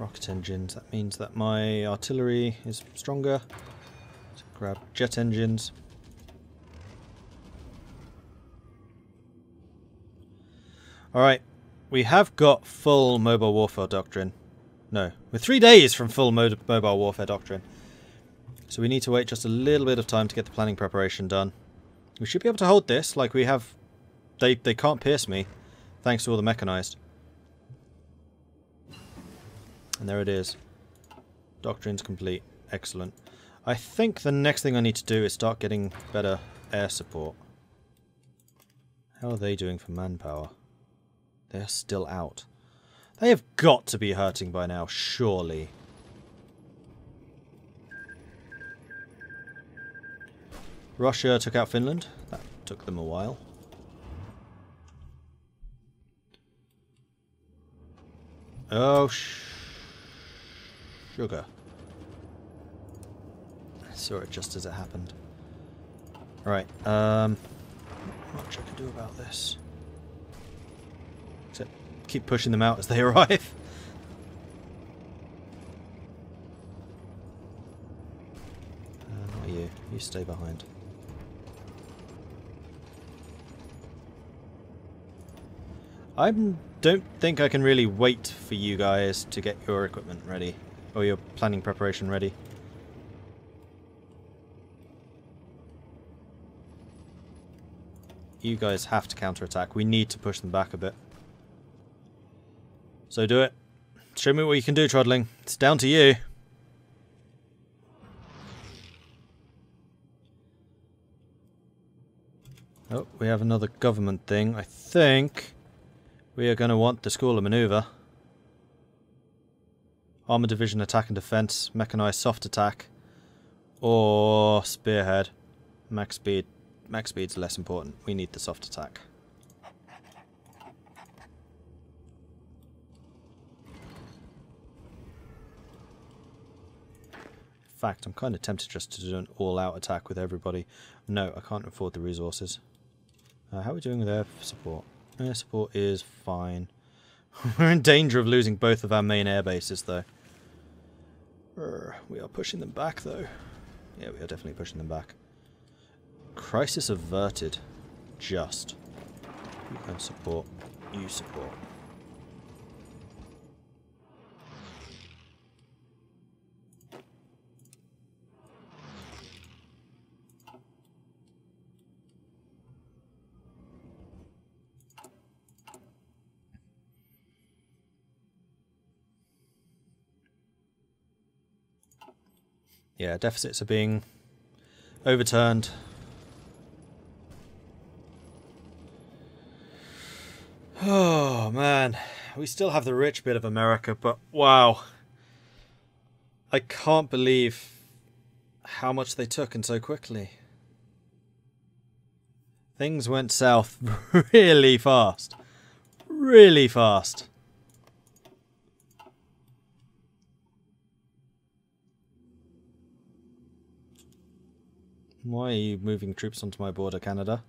Rocket engines. That means that my artillery is stronger. So grab jet engines. Alright. We have got full mobile warfare doctrine. No. We're 3 days from full mobile warfare doctrine. So we need to wait just a little bit of time to get the planning preparation done. We should be able to hold this like we have... They can't pierce me. Thanks to all the mechanized. And there it is. Doctrine's complete. Excellent. I think the next thing I need to do is start getting better air support. How are they doing for manpower? They're still out. They have got to be hurting by now, surely. Russia took out Finland. That took them a while. Oh, sugar. I saw it just as it happened. Right, not much I can do about this. Except keep pushing them out as they arrive. Not you. You stay behind. I don't think I can really wait for you guys to get your equipment ready. Or your planning preparation ready. You guys have to counterattack. We need to push them back a bit. So do it. Show me what you can do, Trotling. It's down to you. Oh, we have another government thing. I think we are going to want the School of Maneuver. Armour Division Attack and Defense. Mechanized Soft Attack. Or Spearhead. Max Speed. Max Speed's less important. We need the Soft Attack. In fact, I'm kind of tempted just to do an all-out attack with everybody. No, I can't afford the resources. How are we doing with air support? Air support is fine. We're in danger of losing both of our main air bases, though. We are pushing them back, though. Yeah, we are definitely pushing them back. Crisis averted. Just. You can support. You support. Yeah, deficits are being overturned. Oh, man. We still have the rich bit of America, but wow. I can't believe how much they took and so quickly. Things went south really fast. Really fast. Why are you moving troops onto my border, Canada?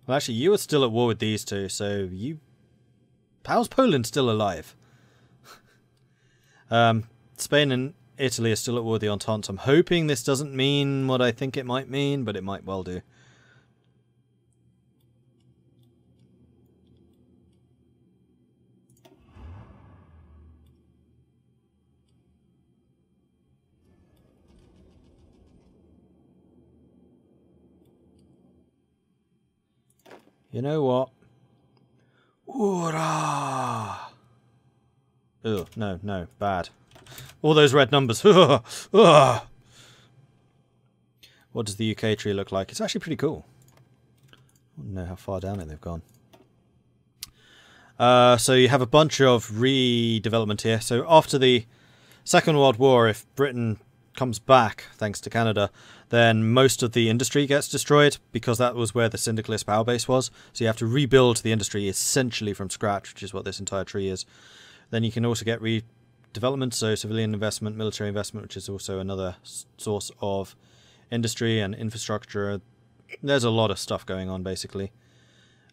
Well, actually, you are still at war with these two, so you... How's Poland still alive? Spain and Italy are still at war with the Entente. I'm hoping this doesn't mean what I think it might mean, but it might well do. You know what? Hoorah! Ugh, no, bad. All those red numbers. What does the UK tree look like? It's actually pretty cool. I don't know how far down it they've gone. So you have a bunch of redevelopment here. So after the Second World War, if Britain comes back, thanks to Canada, then most of the industry gets destroyed because that was where the Syndicalist power base was. So you have to rebuild the industry essentially from scratch, which is what this entire tree is. Then you can also get redevelopment, so civilian investment, military investment, which is also another source of industry and infrastructure. There's a lot of stuff going on, basically.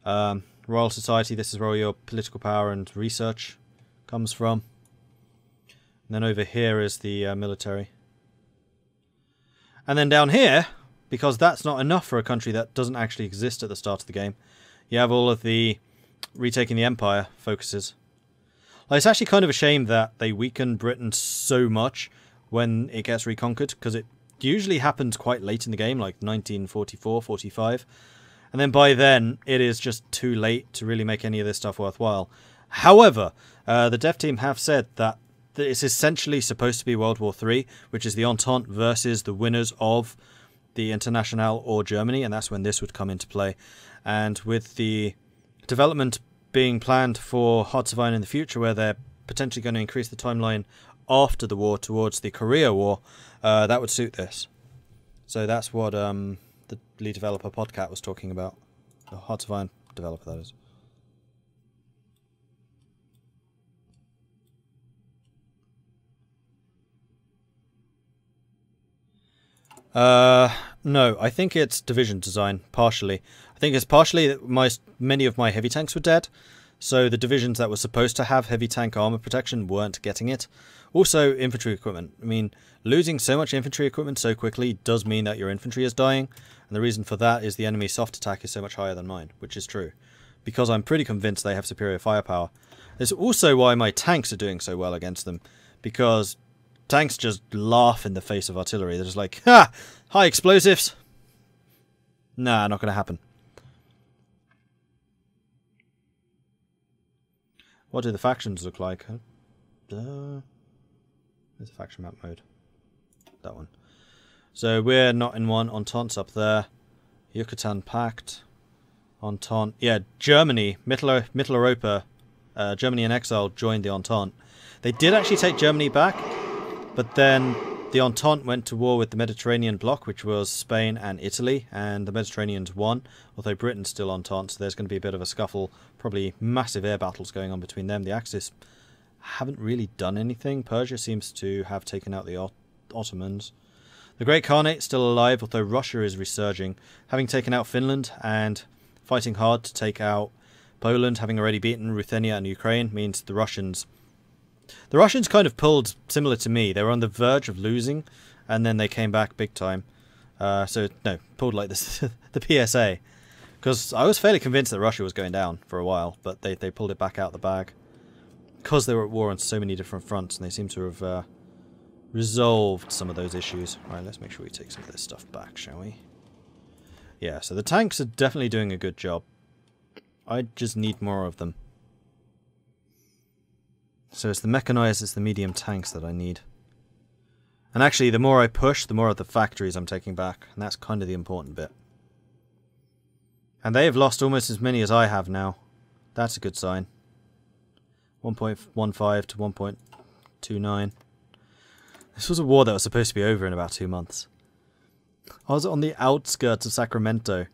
Royal Society, this is where all your political power and research comes from. And then over here is the military. And then down here, because that's not enough for a country that doesn't actually exist at the start of the game, you have all of the retaking the empire focuses. Like, it's actually kind of a shame that they weaken Britain so much when it gets reconquered, because it usually happens quite late in the game, like 1944, 45. And then by then, it is just too late to really make any of this stuff worthwhile. However, the dev team have said that it's essentially supposed to be World War III, which is the Entente versus the winners of the Internationale or Germany, and that's when this would come into play. And with the development being planned for Herzog in the future, where they're potentially going to increase the timeline after the war towards the Korea War, that would suit this. So that's what the lead developer Podcat was talking about. The Herzog developer, that is. No, I think it's division design, partially. I think it's partially that many of my heavy tanks were dead, so the divisions that were supposed to have heavy tank armor protection weren't getting it. Also, infantry equipment. I mean, losing so much infantry equipment so quickly does mean that your infantry is dying, and the reason for that is the enemy's soft attack is so much higher than mine, which is true, because I'm pretty convinced they have superior firepower. It's also why my tanks are doing so well against them, because tanks just laugh in the face of artillery. They're just like, ha! High explosives! Nah, not going to happen. What do the factions look like? There's a faction map mode. That one. So we're not in one. Entente's up there. Yucatan Pact. Entente. Yeah, Germany, Mitteleuropa, Germany in exile joined the Entente. They did actually take Germany back, but then the Entente went to war with the Mediterranean bloc, which was Spain and Italy, and the Mediterraneans won, although Britain's still Entente, so there's going to be a bit of a scuffle, probably massive air battles going on between them. The Axis haven't really done anything. Persia seems to have taken out the Ottomans. The Great Khanate still alive, although Russia is resurging, having taken out Finland and fighting hard to take out Poland, having already beaten Ruthenia and Ukraine, means the Russians kind of pulled similar to me. They were on the verge of losing, and then they came back big time. Pulled like this, the PSA. Because I was fairly convinced that Russia was going down for a while, but they pulled it back out the bag. Because they were at war on so many different fronts, and they seem to have resolved some of those issues. Right, let's make sure we take some of this stuff back, shall we? Yeah, so the tanks are definitely doing a good job. I just need more of them. So it's the mechanized, it's the medium tanks that I need. And actually, the more I push, the more of the factories I'm taking back. And that's kind of the important bit. And they have lost almost as many as I have now. That's a good sign. 1.15 to 1.29. This was a war that was supposed to be over in about 2 months. I was on the outskirts of Sacramento.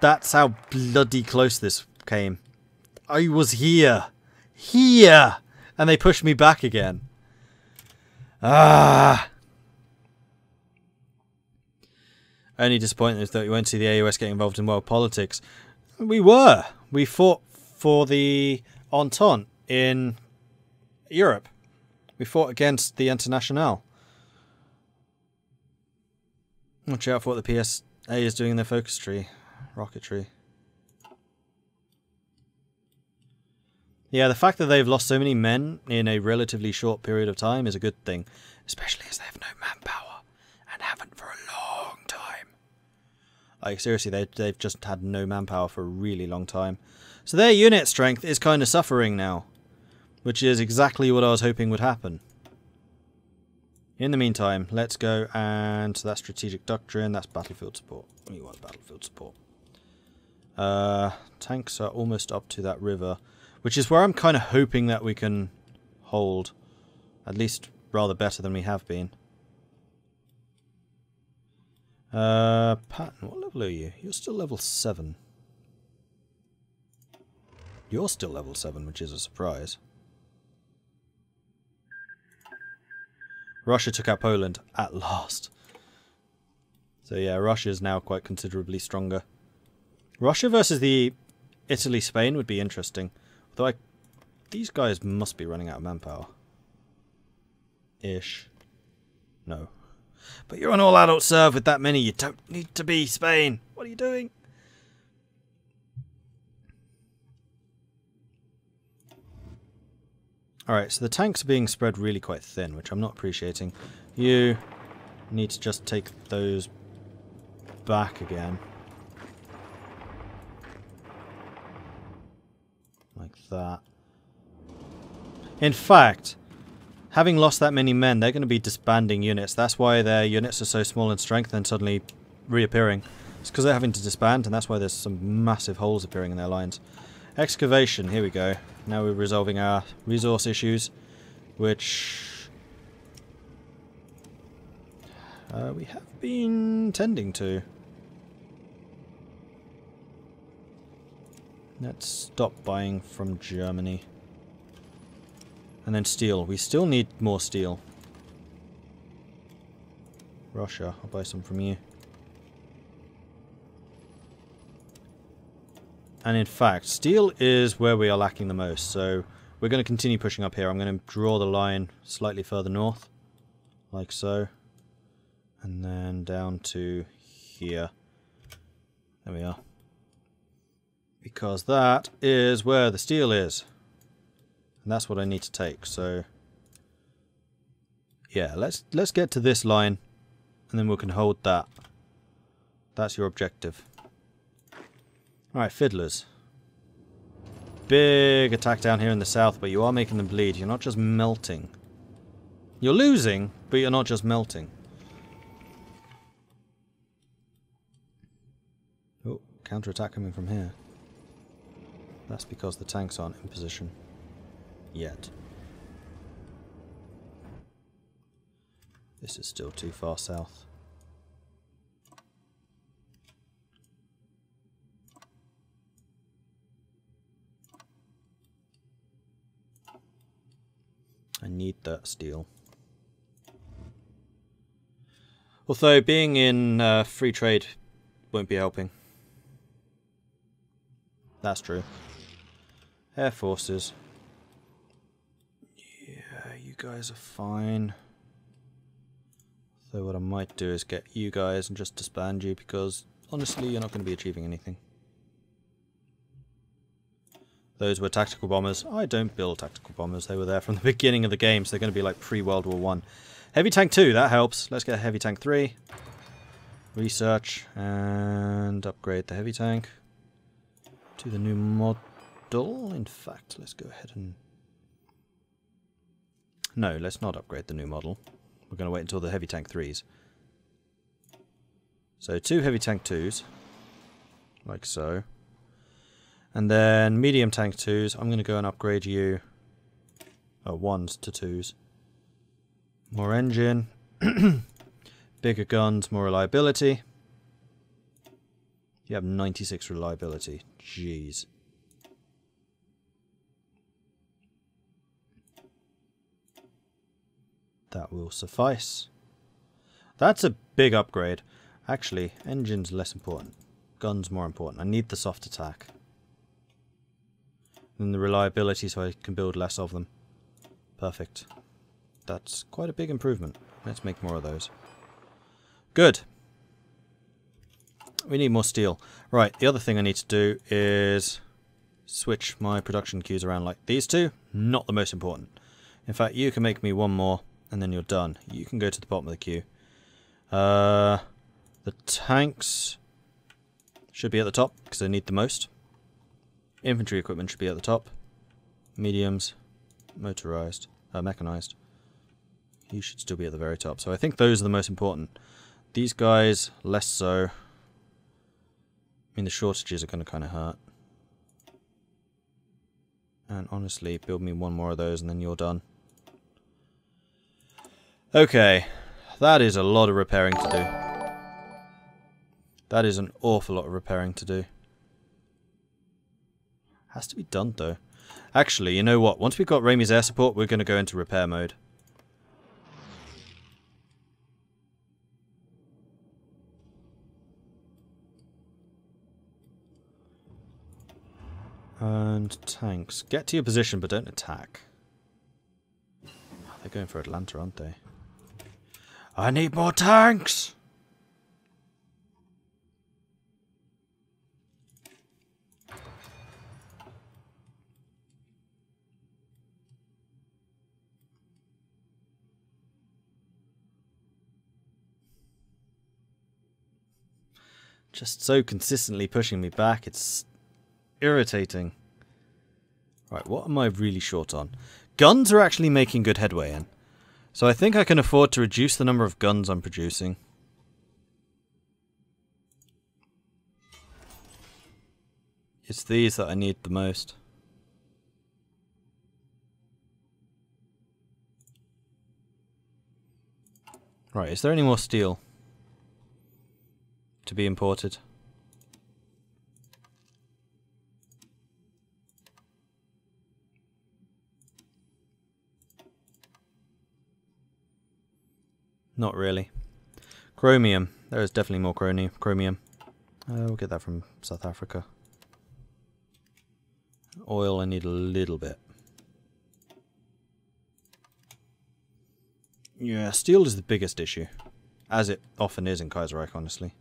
That's how bloody close this came. I was here. Here! And they pushed me back again. Ah! Only disappointment is that we won't see the AUS get involved in world politics. We were. We fought for the Entente in Europe. We fought against the Internationale. Watch out for what the PSA is doing in their focus tree. Rocketry. Yeah, the fact that they've lost so many men in a relatively short period of time is a good thing. Especially as they have no manpower. And haven't for a long time. Like, seriously, they've just had no manpower for a really long time. So their unit strength is kind of suffering now. Which is exactly what I was hoping would happen. In the meantime, let's go and that's strategic doctrine, that's battlefield support. We want battlefield support. Tanks are almost up to that river, which is where I'm kind of hoping that we can hold. At least rather better than we have been. Patton, what level are you? You're still level 7. You're still level 7, which is a surprise. Russia took out Poland at last. So yeah, Russia is now quite considerably stronger. Russia versus the Italy-Spain would be interesting. Although these guys must be running out of manpower. Ish. No. But you're an all-adult serve with that many. You don't need to be Spain. What are you doing? Alright, so the tanks are being spread really quite thin, which I'm not appreciating. You need to just take those back again. Like that. In fact, having lost that many men, they're going to be disbanding units. That's why their units are so small in strength and suddenly reappearing. It's because they're having to disband, and that's why there's some massive holes appearing in their lines. Excavation, here we go. Now we're resolving our resource issues, which we have been tending to. Let's stop buying from Germany. And then steel. We still need more steel. Russia, I'll buy some from you. And in fact, steel is where we are lacking the most, so we're going to continue pushing up here. I'm going to draw the line slightly further north, like so. And then down to here. There we are. Because that is where the steel is. And that's what I need to take, so yeah, let's get to this line and then we can hold that. That's your objective. Alright, fiddlers. Big attack down here in the south, but you are making them bleed. You're not just melting. You're losing, but you're not just melting. Oh, counterattack coming from here. That's because the tanks aren't in position. Yet. This is still too far south. I need that steel. Although being in free trade won't be helping. That's true. Air forces. Yeah, you guys are fine. So what I might do is get you guys and just disband you, because honestly you're not going to be achieving anything. Those were tactical bombers. I don't build tactical bombers. They were there from the beginning of the game, so they're going to be like pre-World War One. Heavy tank 2, that helps. Let's get heavy tank 3. Research and upgrade the heavy tank to the new model. In fact, let's go ahead and... No, let's not upgrade the new model. We're going to wait until the heavy tank 3s. So 2 heavy tank 2s. Like so. And then medium tank 2s, I'm going to go and upgrade you 1s to 2s. More engine, bigger guns, more reliability. You have 96 reliability, jeez. That will suffice. That's a big upgrade. Actually, engine's less important. Guns more important. I need the soft attack. And the reliability so I can build less of them. Perfect. That's quite a big improvement. Let's make more of those. Good. We need more steel. Right, the other thing I need to do is switch my production queues around like these two. Not the most important. In fact, you can make me one more and then you're done. You can go to the bottom of the queue. The tanks should be at the top because they need the most. Infantry equipment should be at the top. Mediums, motorized, mechanized. You should still be at the very top. So I think those are the most important. These guys, less so. I mean, the shortages are going to kind of hurt. And honestly, build me one more of those and then you're done. Okay, that is a lot of repairing to do. That is an awful lot of repairing to do. Has to be done though. Actually, you know what? Once we've got Raimi's air support, we're going to go into repair mode. And tanks. Get to your position, but don't attack. They They're going for Atlanta, aren't they? I need more tanks! Just so consistently pushing me back, it's irritating. Right, what am I really short on? Guns are actually making good headway in. So I think I can afford to reduce the number of guns I'm producing. It's these that I need the most. Right, is there any more steel to be imported? Not really. Chromium. There is definitely more chromium. We'll get that from South Africa. Oil, I need a little bit. Yeah, steel is the biggest issue. As it often is in Kaiserreich, honestly.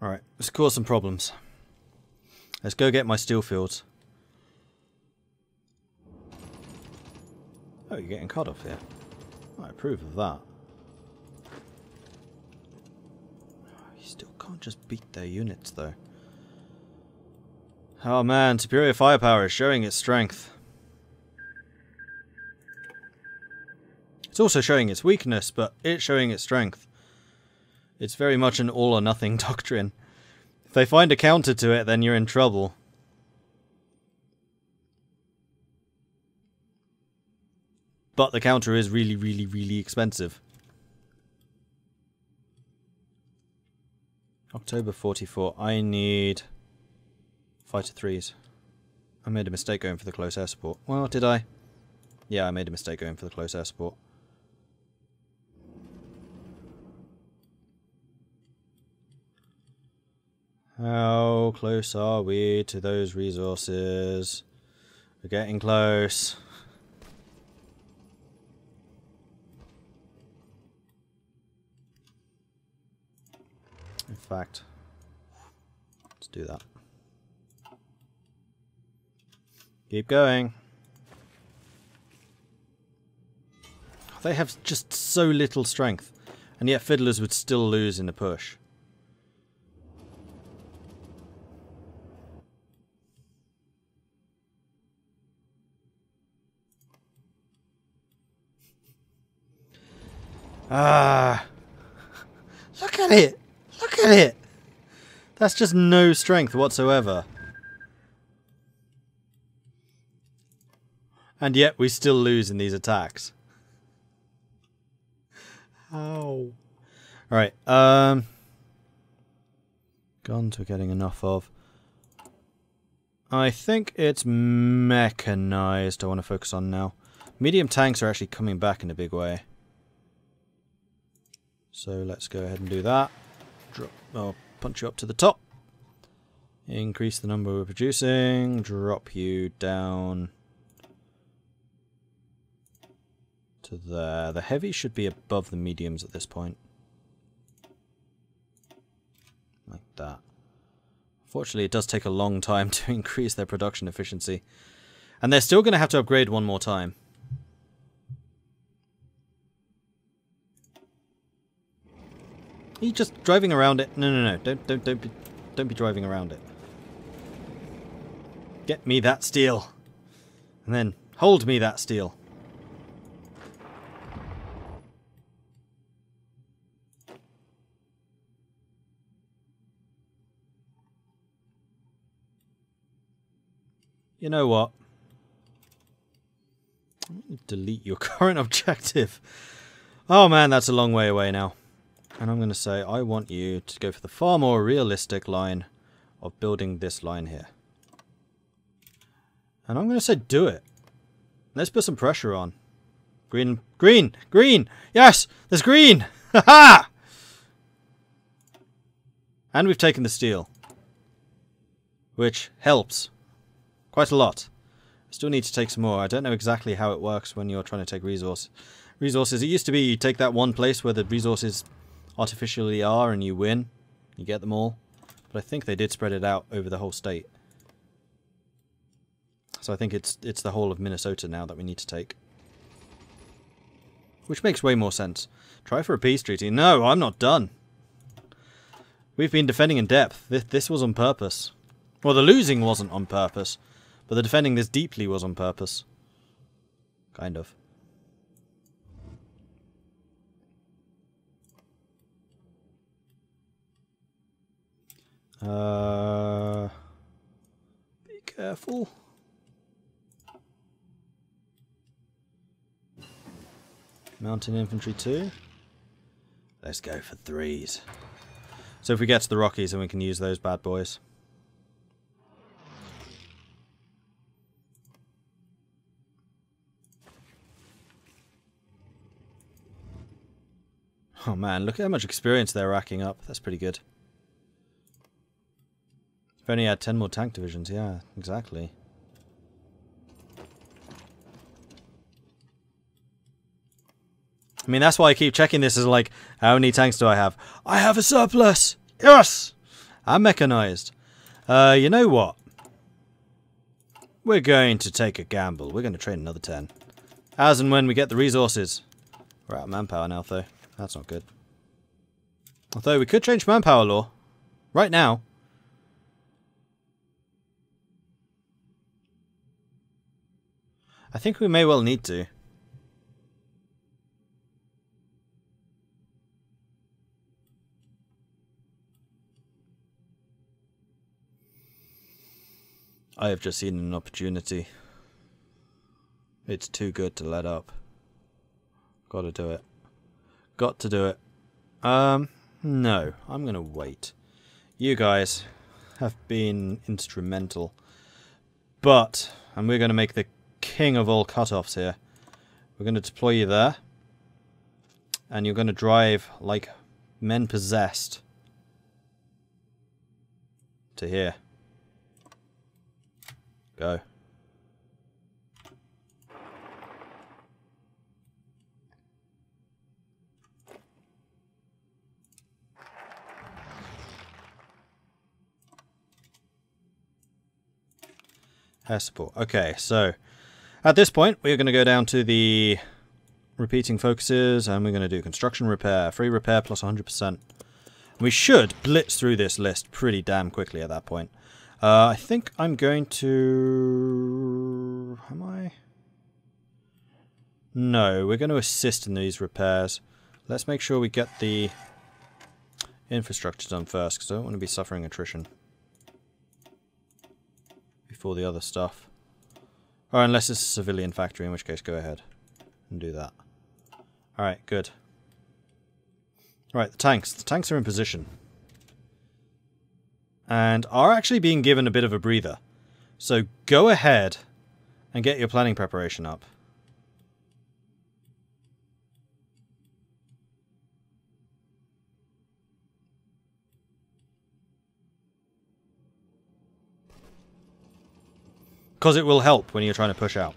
Alright, let's cause some problems. Let's go get my steel fields. Oh, you're getting cut off here. I approve of that. You still can't just beat their units, though. Oh man, superior firepower is showing its strength. It's also showing its weakness, but it's showing its strength. It's very much an all or nothing doctrine. If they find a counter to it, then you're in trouble. But the counter is really, really, really expensive. October 44. I need fighter 3s. I made a mistake going for the close air support. Well, did I? Yeah, I made a mistake going for the close air support. How close are we to those resources? We're getting close. In fact, let's do that. Keep going. They have just so little strength, and yet fiddlers would still lose in a push. Ah, look at it! Look at it! That's just no strength whatsoever. And yet we still lose in these attacks. How? Alright, guns we're getting enough of. I think it's mechanized I want to focus on now. Medium tanks are actually coming back in a big way. So let's go ahead and do that. I'll punch you up to the top. Increase the number we're producing. Drop you down to there. The heavies should be above the mediums at this point. Like that. Unfortunately, it does take a long time to increase their production efficiency. And they're still going to have to upgrade one more time. Are you just driving around it? No. Don't be driving around it. Get me that steel. And then hold me that steel. You know what? Delete your current objective. Oh man, that's a long way away now. And I'm going to say, I want you to go for the far more realistic line of building this line here. And I'm going to say, do it. Let's put some pressure on. Green! Yes! There's green! Ha-ha! And we've taken the steel. Which helps. Quite a lot. Still need to take some more. I don't know exactly how it works when you're trying to take resources. It used to be you take that one place where the resources artificially are and you win. You get them all. But I think they did spread it out over the whole state. So I think it's the whole of Minnesota now that we need to take. Which makes way more sense. Try for a peace treaty. No, I'm not done. We've been defending in depth. This was on purpose. Well, the losing wasn't on purpose. But the defending this deeply was on purpose. Kind of. Be careful. Mountain infantry 2. Let's go for 3s. So if we get to the Rockies, then we can use those bad boys. Oh man, look at how much experience they're racking up. That's pretty good. If only had 10 more tank divisions, yeah, exactly. I mean, that's why I keep checking this as like, how many tanks do I have? I have a surplus! Yes! I'm mechanized. You know what? We're going to take a gamble. We're going to train another 10. As and when we get the resources. We're out of manpower now, though. That's not good. Although we could change manpower law. Right now. I think we may well need to. I have just seen an opportunity. It's too good to let up. Gotta do it. Got to do it. No. I'm gonna wait. You guys have been instrumental. But, and we're gonna make the king of all cutoffs here. We're gonna deploy you there. And you're gonna drive like men possessed to here. Go. Air support. Okay, so at this point we're going to go down to the repeating focuses and we're going to do construction repair. Free repair plus 100%. We should blitz through this list pretty damn quickly at that point. I think I'm going to... Am I? No, we're going to assist in these repairs. Let's make sure we get the infrastructure done first, because I don't want to be suffering attrition before the other stuff. Or unless it's a civilian factory, in which case go ahead and do that. Alright, good. Right, the tanks. The tanks are in position. And are actually being given a bit of a breather. So go ahead and get your planning preparation up. Because it will help when you're trying to push out.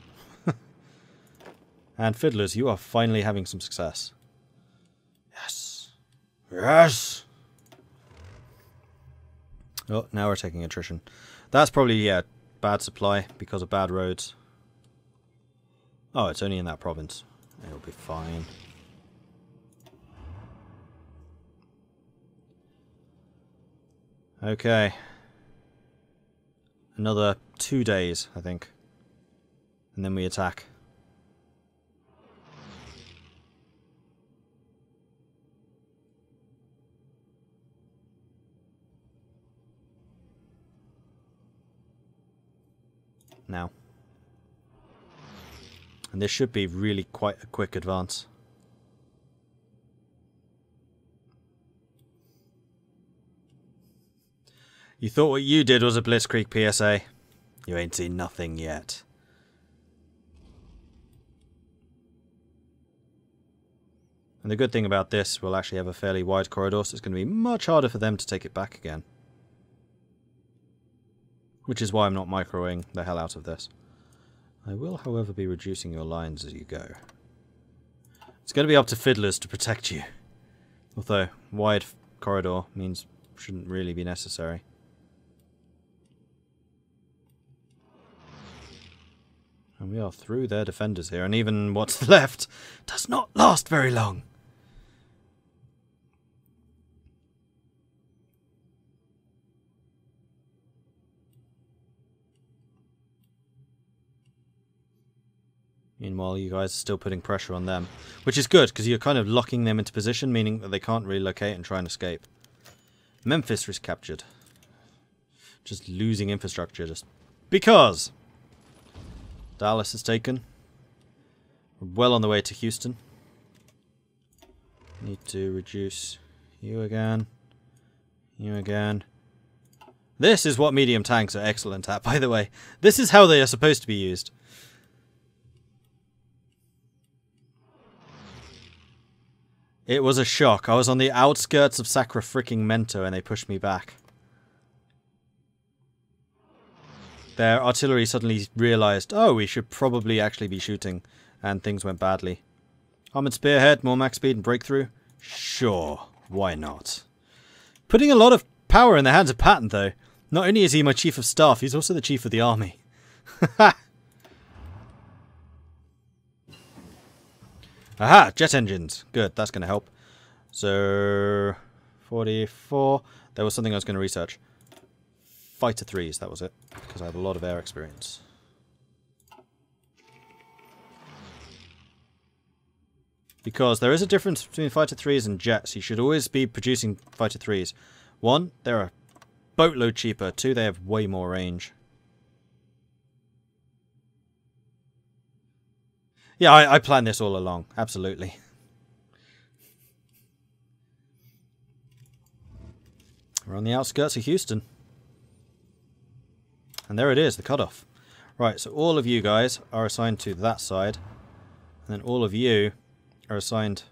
And fiddlers, you are finally having some success. Yes. Yes! Oh, now we're taking attrition. That's probably, yeah, bad supply because of bad roads. Oh, it's only in that province. It'll be fine. Okay. Another 2 days, I think. And then we attack. Now. And this should be really quite a quick advance. You thought what you did was a Blitzkrieg PSA. You ain't seen nothing yet. And the good thing about this, we'll actually have a fairly wide corridor, so it's going to be much harder for them to take it back again. Which is why I'm not microing the hell out of this. I will, however, be reducing your lines as you go. It's going to be up to fiddlers to protect you. Although, wide corridor means shouldn't really be necessary. And we are through their defenders here, and even what's left does not last very long. Meanwhile, you guys are still putting pressure on them, which is good, because you're kind of locking them into position, meaning that they can't relocate and try and escape. Memphis is captured. Just losing infrastructure, just because. Dallas is taken. We're well on the way to Houston. Need to reduce you again. You again. This is what medium tanks are excellent at, by the way. This is how they are supposed to be used. It was a shock. I was on the outskirts of Sacra-fricking-Mento and they pushed me back. Their artillery suddenly realised, oh, we should probably actually be shooting, and things went badly. Armoured Spearhead, more max speed and breakthrough? Sure, why not? Putting a lot of power in the hands of Patton, though. Not only is he my chief of staff, he's also the chief of the army. Aha, jet engines. Good, that's going to help. So, 44. There was something I was going to research. Fighter 3s, that was it. Because I have a lot of air experience. Because there is a difference between Fighter 3s and jets. You should always be producing Fighter 3s. One, they're a boatload cheaper. Two, they have way more range. Yeah, I planned this all along. Absolutely. We're on the outskirts of Houston. And there it is, the cutoff. Right, so all of you guys are assigned to that side. And then all of you are assigned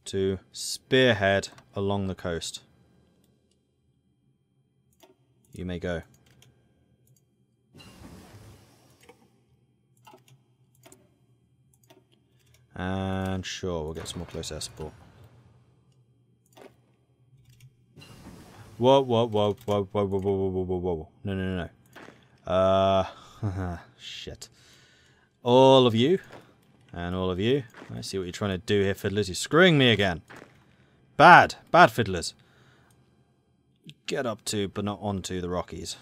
to spearhead along the coast. You may go. And sure, we'll get some more close air support. Whoa, whoa, whoa, whoa, whoa, whoa, whoa, whoa, whoa, whoa. No, no, no, no. Shit. All of you. And all of you. I see what you're trying to do here, fiddlers. You're screwing me again. Bad. Bad fiddlers. Get up to, but not onto the Rockies.